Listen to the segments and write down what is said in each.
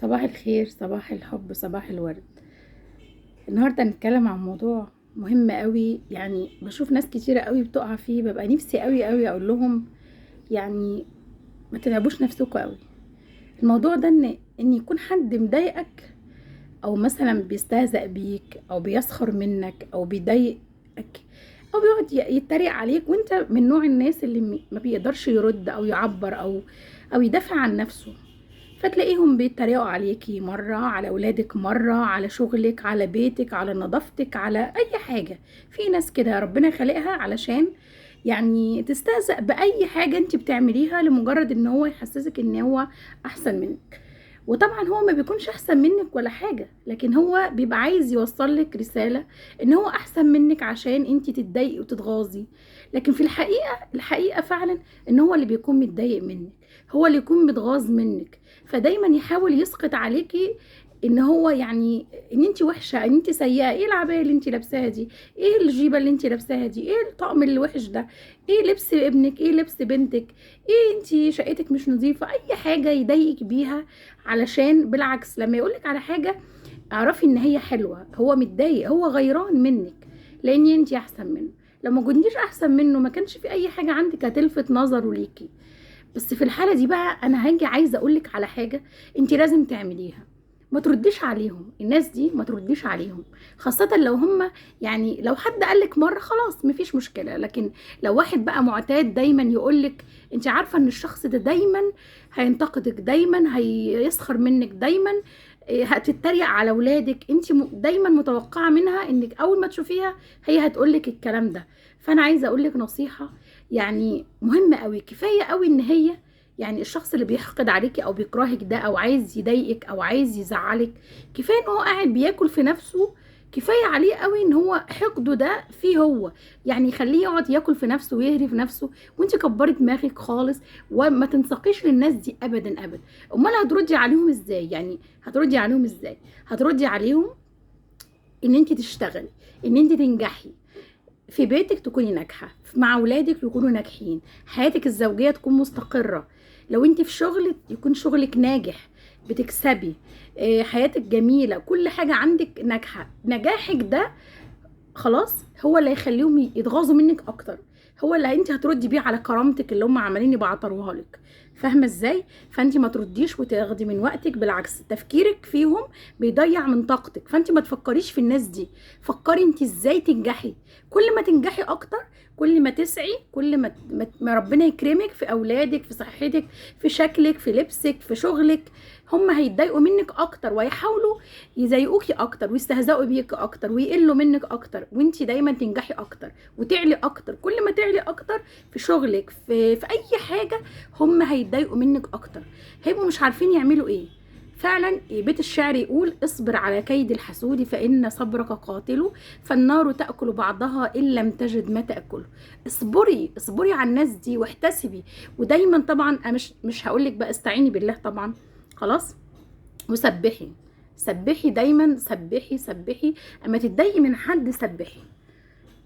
صباح الخير، صباح الحب، صباح الورد. النهارده هنتكلم عن موضوع مهم قوي. يعني بشوف ناس كتيرة قوي بتقع فيه، ببقى نفسي قوي قوي اقول لهم يعني ما تتعبوش نفسكم قوي. الموضوع ده ان يكون حد مضايقك، او مثلا بيستهزأ بيك او بيسخر منك او بيضايقك او بيقعد يتريق عليك، وانت من نوع الناس اللي ما بيقدرش يرد او يعبر او يدافع عن نفسه. فتلاقيهم بيتريقوا عليكي مرة، على ولادك مرة، على شغلك، على بيتك، على نظافتك، على أي حاجة. في ناس كده ربنا خلقها علشان يعني تستهزأ بأي حاجة انت بتعمليها لمجرد ان هو يحسسك ان هو أحسن منك. وطبعا هو ما بيكونش أحسن منك ولا حاجة، لكن هو بيبقى عايز يوصل لك رسالة ان هو أحسن منك عشان انت تتضايقي وتتغاظي. لكن في الحقيقة فعلا ان هو اللي بيكون متضايق منك، هو اللي يكون متغاظ منك. فدايما يحاول يسقط عليكي ان هو يعني ان انت وحشه، ان انت سيئه. ايه العبايه اللي انت لابساها دي؟ ايه الجيبه اللي انت لابساها دي؟ ايه الطقم الوحش ده؟ ايه لبس ابنك؟ ايه لبس بنتك؟ ايه انت شقتك مش نظيفه؟ اي حاجه يضايقك بيها. علشان بالعكس لما يقولك على حاجه اعرفي ان هي حلوه، هو متضايق، هو غيران منك لان انت احسن منه. لو ما كنتيش احسن منه ما كانش في اي حاجه عندك هتلفت نظره ليكي. بس في الحالة دي بقى انا هاجي عايزة اقولك على حاجة انت لازم تعمليها. ما ترديش عليهم، الناس دي ما ترديش عليهم. خاصة لو هم يعني لو حد قالك مرة خلاص مفيش مشكلة، لكن لو واحد بقى معتاد دايما يقولك، انت عارفة ان الشخص ده دايما هينتقدك، دايما هيسخر منك، دايما هتتريق على ولادك، انت دايما متوقعة منها انك اول ما تشوفيها هي هتقولك الكلام ده. فانا عايزة اقولك نصيحة يعني مهمة قوي، كفاية قوي ان هي يعني الشخص اللي بيحقد عليكي او بيكرهك ده او عايز يضايقك او عايز يزعلك، كفاية ان هو قاعد بياكل في نفسه. كفاية عليه قوي ان هو حقده ده فيه هو، يعني يخليه يقعد ياكل في نفسه ويهري في نفسه، وانت كبري دماغك خالص وما تنسقيش للناس دي ابدا ابدا. امال هتردي عليهم ازاي؟ يعني هتردي عليهم ازاي؟ هتردي عليهم ان انت تشتغلي، ان انت تنجحي في بيتك، تكوني ناجحة مع ولادك يكونوا ناجحين، حياتك الزوجية تكون مستقرة. لو انت في شغل يكون شغلك ناجح، بتكسبي، حياتك جميلة، كل حاجة عندك ناجحة. نجاحك ده خلاص هو اللي هيخليهم يتغاظوا منك اكتر، هو اللي انت هتردي بيه على كرامتك اللي هم عمالين يبعتروها لك. فاهمه ازاي؟ فانت ما ترديش وتاخدي من وقتك، بالعكس تفكيرك فيهم بيضيع من طاقتك. فانت ما تفكريش في الناس دي، فكري انت ازاي تنجحي. كل ما تنجحي اكتر، كل ما تسعي، كل ما ربنا يكرمك في اولادك، في صحتك، في شكلك، في لبسك، في شغلك. هم هيتضايقوا منك اكتر ويحاولوا يضايقوكي اكتر ويستهزئوا بيكي اكتر ويقلوا منك اكتر، وانتي دايما تنجحي اكتر وتعلي اكتر. كل ما تعلي اكتر في شغلك، في اي حاجه، هم هيتضايقوا منك اكتر، هيبقوا مش عارفين يعملوا ايه. فعلا بيت الشعر يقول اصبر على كيد الحسود فان صبرك قاتله، فالنار تاكل بعضها ان لم تجد ما تاكله. اصبري اصبري على الناس دي واحتسبي. ودايما طبعا أنا مش هقول لك بقى استعيني بالله طبعا، خلاص، وسبحي. سبحي دايما، سبحي سبحي. اما تتضايقي من حد سبحي،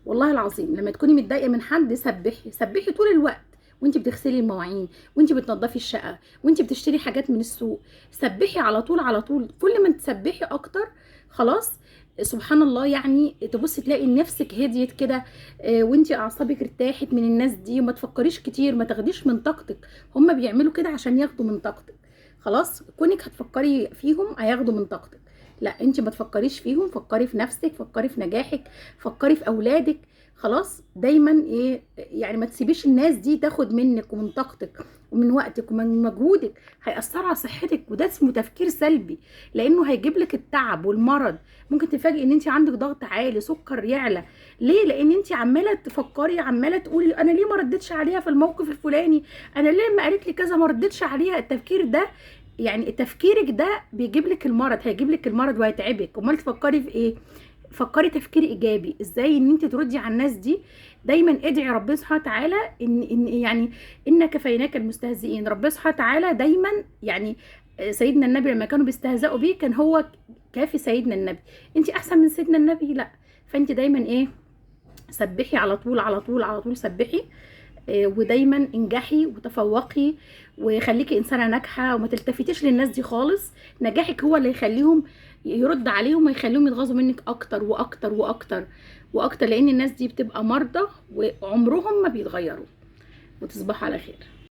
والله العظيم لما تكوني متضايقه من حد سبحي، سبحي طول الوقت. وانت بتغسلي المواعين، وانت بتنظفي الشقه، وانت بتشتري حاجات من السوق، سبحي على طول على طول. كل ما تسبحي اكتر خلاص سبحان الله يعني تبصي تلاقي نفسك هديت كده. وانت اعصابك ارتاحت من الناس دي، وما تفكريش كتير، ما تاخديش من طاقتك. هما بيعملوا كده عشان ياخدوا من طاقتك. خلاص كونك هتفكري فيهم هياخدوا من طاقتك. لا انت ما تفكريش فيهم، فكري في نفسك، فكري في نجاحك، فكري في اولادك. خلاص دايما ايه يعني ما تسيبيش الناس دي تاخد منك ومن طاقتك ومن وقتك ومن مجهودك، هيأثر على صحتك. وده اسمه تفكير سلبي، لانه هيجيب لك التعب والمرض. ممكن تفاجئي ان انت عندك ضغط عالي، سكر يعلى. ليه؟ لان انت عماله تفكري، عماله تقولي انا ليه ما ردتش عليها في الموقف الفلاني، انا ليه لما قالت لي كذا ما ردتش عليها. التفكير ده يعني تفكيرك ده بيجيب لك المرض، هيجيب لك المرض وهيتعبك. امال تفكري في ايه؟ فكري تفكير ايجابي ازاي ان انت تردي على الناس دي. دايما ادعي ربنا سبحانه وتعالى ان يعني ان كفيناك المستهزئين. ربنا سبحانه وتعالى دايما يعني سيدنا النبي لما كانوا بيستهزئوا بيه كان هو كافي سيدنا النبي. انت احسن من سيدنا النبي؟ لا. فانت دايما ايه، سبحي على طول على طول على طول، سبحي. ودايما انجحي وتفوقي وخليكي انسانه ناجحه، وما تلتفتيش للناس دي خالص. نجاحك هو اللي يخليهم يرد عليهم ويخليهم يتغاظوا منك اكتر واكتر واكتر واكتر، لان الناس دي بتبقى مرضى وعمرهم ما بيتغيروا. وتصبحوا على خير.